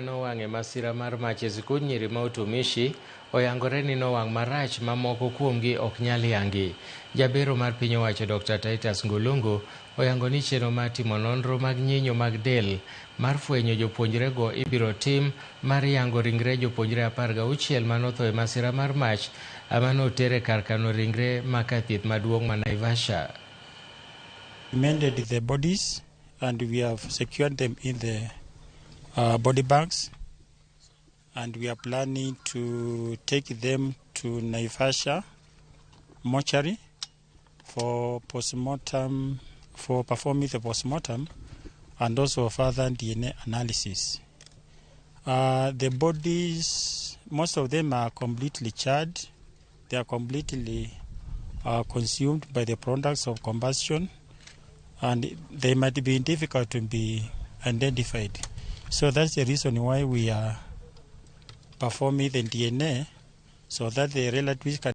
Manowang'e masira mar mach e sikund nyiri ma utumishi oyangore ni nowang' marach ma moko kuomgi ok nyal yangi. Jabero mar piny owacho Dr. Titus Ngulungu oyango ni chenro mar timo nonro mag nyinyo mag del mar fwenyo jopuonjrego ibiro tim mar yango ringre jopuonjre 16 manotho e masira mar mach amanotere kar kano ringre maka thieth maduong' ma Naivasha. We mended the bodies and we have secured them in the body bags, and we are planning to take them to Naivasha mortuary for postmortem, for performing the postmortem and also further DNA analysis. The bodies, most of them are completely charred. They are completely consumed by the products of combustion, and they might be difficult to be identified. So that's the reason why we are performing the DNA, so that the relatives can